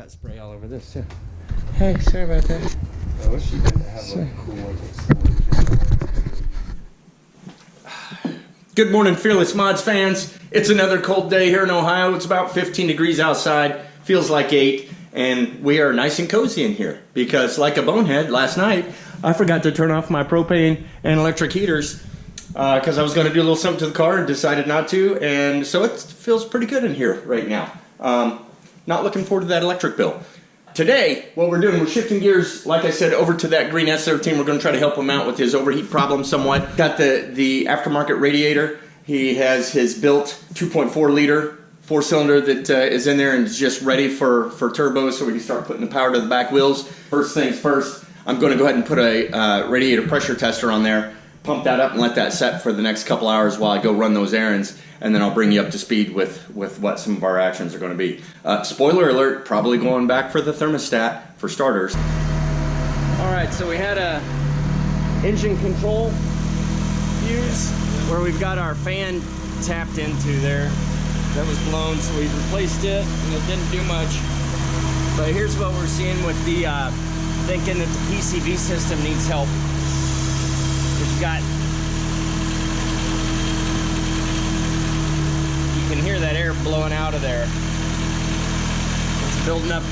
got spray all over this too. Hey, sorry about that. I wish you didn't have a cool Good morning, Fearless Mods fans. It's another cold day here in Ohio. It's about 15 degrees outside, feels like 8, and we are nice and cozy in here because, like a bonehead, last night I forgot to turn off my propane and electric heaters because I was going to do a little something to the car and decided not to, and so it feels pretty good in here right now. Not looking forward to that electric bill. Today, what we're doing, we're shifting gears, like I said, over to that green S13. We're going to try to help him out with his overheat problem somewhat. Got the aftermarket radiator. He has his built 2.4 liter 4-cylinder that is in there and is just ready for turbo, so we can start putting the power to the back wheels. First things first, I'm going to go ahead and put a radiator pressure tester on there, pump that up and let that set for the next couple hours while I go run those errands, and then I'll bring you up to speed with what some of our actions are going to be. Spoiler alert, probably going back for the thermostat for starters. Alright, so we had a engine control fuse where we've got our fan tapped into there. That was blown, so we replaced it and it didn't do much. But here's what we're seeing with the thinking that the PCV system needs help. We've got, you can hear that air blowing out of there. It's building up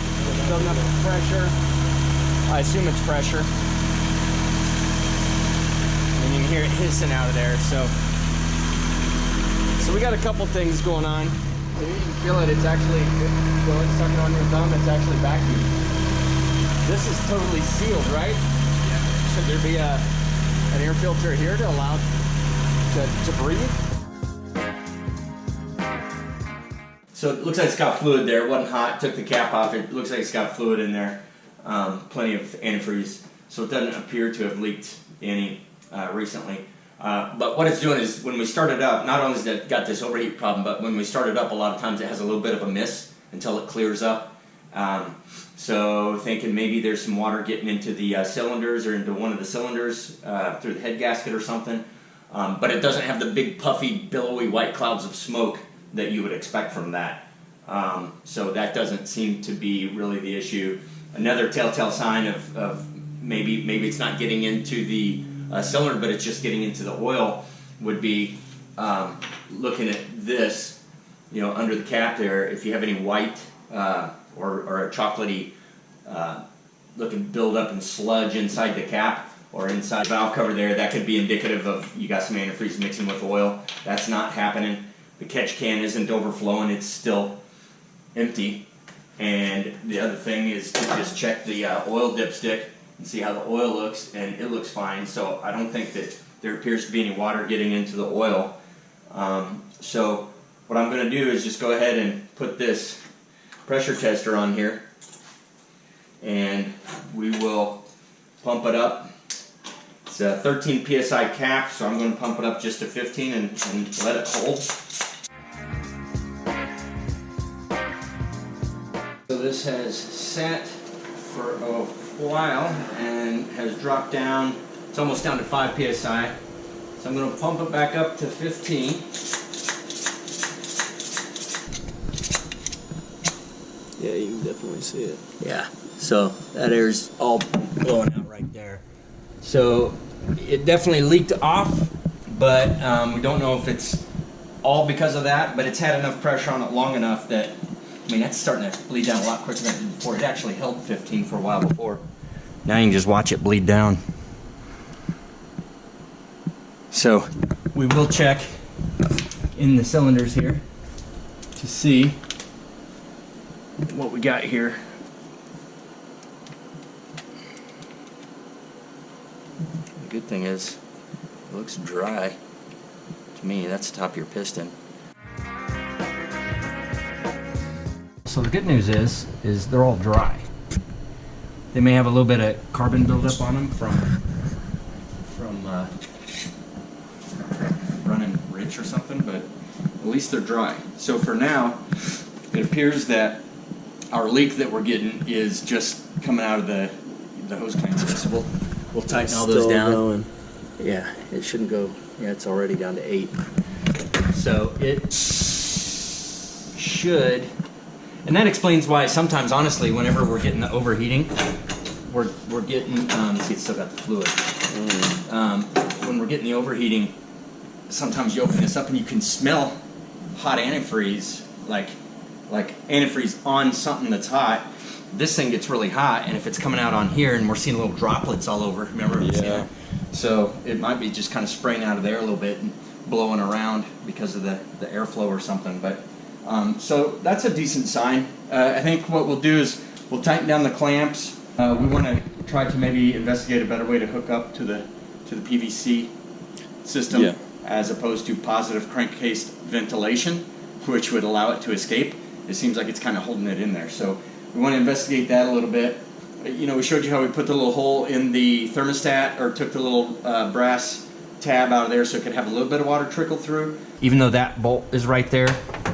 pressure. I assume it's pressure. And you can hear it hissing out of there. So we got a couple things going on. So you can feel it. It's actually, go and suck it on your thumb. It's actually vacuum. This is totally sealed, right? Yeah. Should there be an air filter here to allow to breathe? So it looks like it's got fluid there. It wasn't hot. Took the cap off. It looks like it's got fluid in there. Plenty of antifreeze. So it doesn't appear to have leaked any recently. But what it's doing is when we start it up, not only has it got this overheat problem, but when we start it up, a lot of times it has a little bit of a miss until it clears up. So thinking maybe there's some water getting into the cylinders or into one of the cylinders through the head gasket or something. But it doesn't have the big puffy, billowy white clouds of smoke that you would expect from that. So that doesn't seem to be really the issue. Another telltale sign of maybe it's not getting into the cylinder, but it's just getting into the oil would be looking at this, you know, under the cap there. If you have any white or a chocolatey looking buildup and sludge inside the cap or inside the valve cover there, that could be indicative of you got some antifreeze mixing with oil. That's not happening. The catch can isn't overflowing, it's still empty. And the other thing is to just check the oil dipstick and see how the oil looks, and it looks fine. So I don't think that there appears to be any water getting into the oil. So what I'm going to do is just go ahead and put this pressure tester on here, and we will pump it up. It's a 13 psi cap, so I'm going to pump it up just to 15 and let it hold. So this has sat for a while and has dropped down. It's almost down to 5 psi. So I'm going to pump it back up to 15. Yeah, you can definitely see it. Yeah, so that air's all blowing out right there. So it definitely leaked off, but we don't know if it's all because of that, but it's had enough pressure on it long enough that, I mean, that's starting to bleed down a lot quicker than it did before. It actually held 15 for a while before. Now you can just watch it bleed down. So we will check in the cylinders here to see what we got here. The good thing is it looks dry to me. That's the top of your piston. So the good news is they're all dry. They may have a little bit of carbon buildup on them from running rich or something, but at least they're dry. So for now, it appears that our leak that we're getting is just coming out of the hose clamps. So we'll tighten all those down. Going. Yeah, it shouldn't go. Yeah, it's already down to 8. So it should. And that explains why sometimes, honestly, whenever we're getting the overheating, we're getting, see, it's still got the fluid. When we're getting the overheating, sometimes you open this up and you can smell hot antifreeze, like antifreeze on something that's hot. This thing gets really hot, and if it's coming out on here and we're seeing little droplets all over, remember? Yeah. So it might be just kind of spraying out of there a little bit and blowing around because of the airflow or something. But so that's a decent sign. I think what we'll do is we'll tighten down the clamps. We want to try to maybe investigate a better way to hook up to the PVC system, Yeah. as opposed to positive crankcase ventilation, which would allow it to escape. It seems like it's kind of holding it in there. So we want to investigate that a little bit. You know, we showed you how we put the little hole in the thermostat, or took the little brass tab out of there so it could have a little bit of water trickle through. Even though that bolt is right there,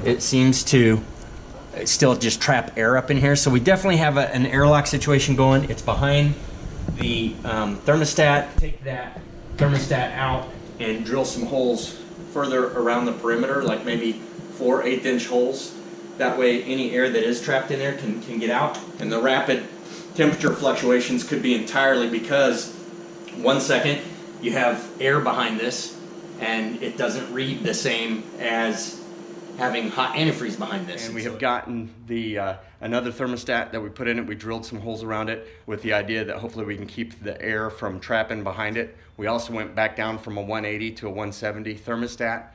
it seems to still just trap air up in here. So we definitely have an airlock situation going. It's behind the thermostat. Take that thermostat out and drill some holes further around the perimeter, like maybe 4 1/8-inch holes. That way any air that is trapped in there can get out. And the rapid temperature fluctuations could be entirely because 1 second you have air behind this and it doesn't read the same as having hot antifreeze behind this. And we have gotten the another thermostat that we put in it. We drilled some holes around it with the idea that hopefully we can keep the air from trapping behind it. We also went back down from a 180 to a 170 thermostat,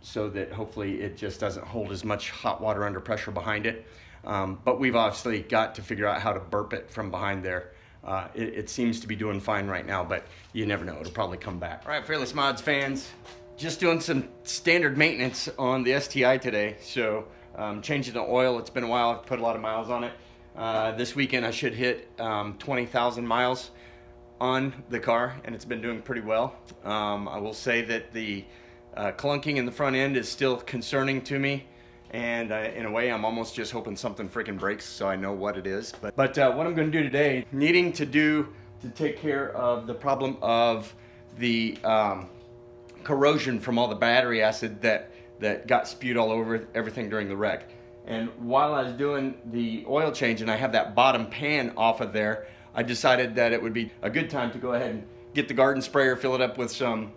so that hopefully it just doesn't hold as much hot water under pressure behind it. But we've obviously got to figure out how to burp it from behind there. It seems to be doing fine right now, but you never know, it'll probably come back. All right, Fearless Mods fans, just doing some standard maintenance on the STI today. So changing the oil, it's been a while, I've put a lot of miles on it. This weekend I should hit 20,000 miles on the car, and it's been doing pretty well. I will say that the clunking in the front end is still concerning to me, and in a way I'm almost just hoping something freaking breaks so I know what it is. But what I'm going to do today, needing to take care of the problem of the corrosion from all the battery acid that got spewed all over everything during the wreck. And while I was doing the oil change and I have that bottom pan off of there, I decided that it would be a good time to go ahead and get the garden sprayer, fill it up with some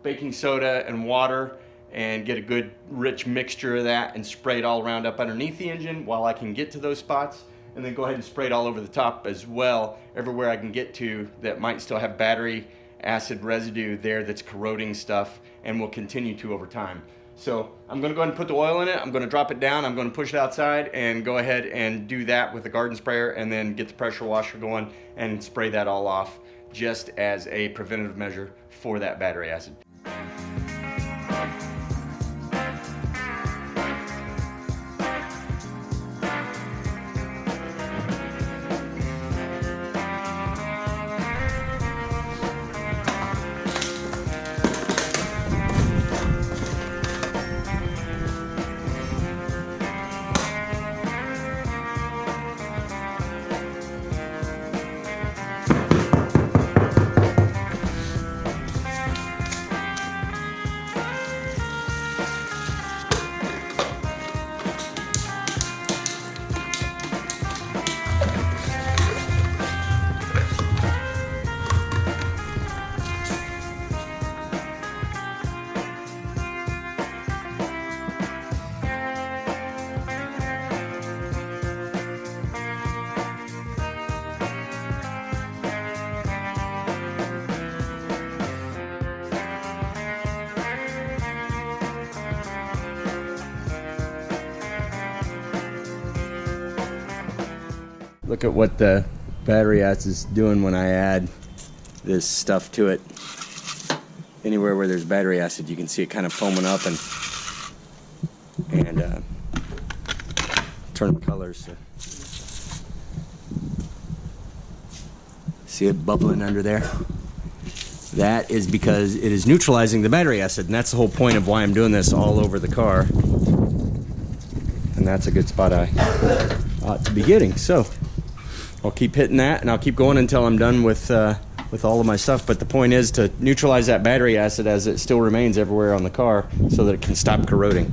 baking soda and water, and get a good rich mixture of that and spray it all around up underneath the engine while I can get to those spots, and then go ahead and spray it all over the top as well, everywhere I can get to that might still have battery acid residue there that's corroding stuff and will continue to over time. So I'm going to go ahead and put the oil in it. I'm going to drop it down. I'm going to push it outside and go ahead and do that with the garden sprayer, and then get the pressure washer going and spray that all off just as a preventative measure for that battery acid. Look at what the battery acid is doing when I add this stuff to it. Anywhere where there's battery acid, you can see it kind of foaming up and turning colors. See it bubbling under there? That is because it is neutralizing the battery acid, and that's the whole point of why I'm doing this all over the car. And that's a good spot I ought to be getting. So I'll keep hitting that, and I'll keep going until I'm done with all of my stuff. But the point is to neutralize that battery acid as it still remains everywhere on the car so that it can stop corroding.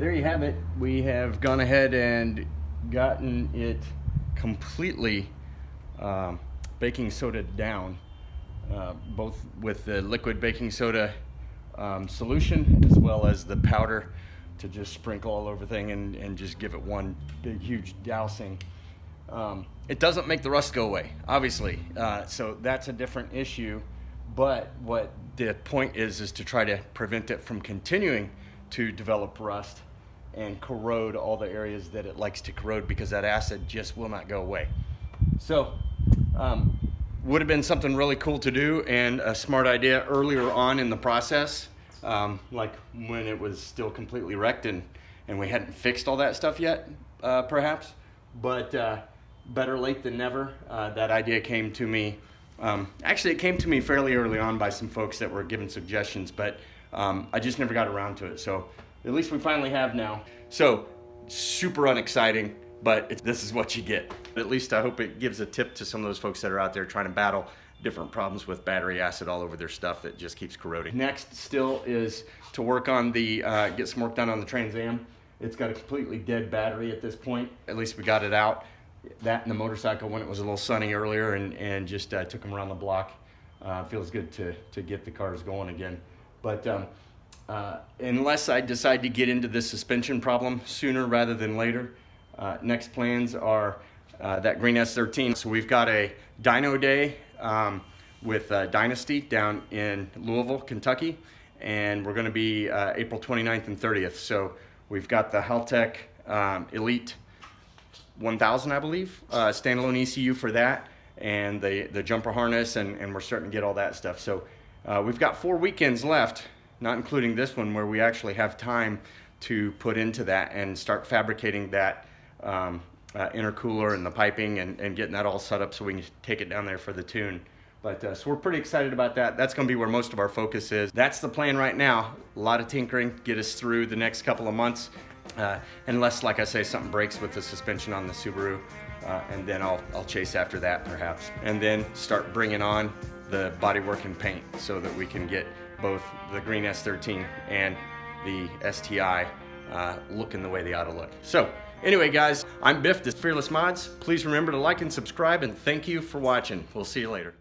there you have it. We have gone ahead and gotten it completely baking soda down, both with the liquid baking soda solution as well as the powder to just sprinkle all over thing and just give it one big huge dousing. It doesn't make the rust go away, obviously, so that's a different issue, but what the point is to try to prevent it from continuing to develop rust and corrode all the areas that it likes to corrode, because that acid just will not go away. So would have been something really cool to do and a smart idea earlier on in the process, like when it was still completely wrecked and we hadn't fixed all that stuff yet, perhaps, but better late than never. That idea came to me, actually it came to me fairly early on by some folks that were giving suggestions, but I just never got around to it. So at least we finally have now. So super unexciting, but this is what you get. At least I hope it gives a tip to some of those folks that are out there trying to battle different problems with battery acid all over their stuff that just keeps corroding. Next still is to work on the, get some work done on the Trans Am. It's got a completely dead battery at this point. At least we got it out. That and the motorcycle when it was a little sunny earlier, and just took them around the block. Feels good to get the cars going again. But unless I decide to get into this suspension problem sooner rather than later, next plans are that green S13. So we've got a dyno day with Dynasty down in Louisville, Kentucky, and we're going to be April 29th and 30th. So we've got the Haltech Elite 1000, I believe, standalone ECU for that, and the jumper harness, and we're starting to get all that stuff. So we've got 4 weekends left, not including this one, where we actually have time to put into that and start fabricating that intercooler and the piping and getting that all set up so we can take it down there for the tune. But so we're pretty excited about that. That's going to be where most of our focus is. That's the plan right now. A lot of tinkering, get us through the next couple of months. Unless, like I say, something breaks with the suspension on the Subaru, and then I'll chase after that perhaps. And then start bringing on the bodywork and paint so that we can get both the green S13 and the STI looking the way they ought to look. So anyway, guys, I'm Biff, this Fearless Mods. Please remember to like and subscribe, and thank you for watching. We'll see you later.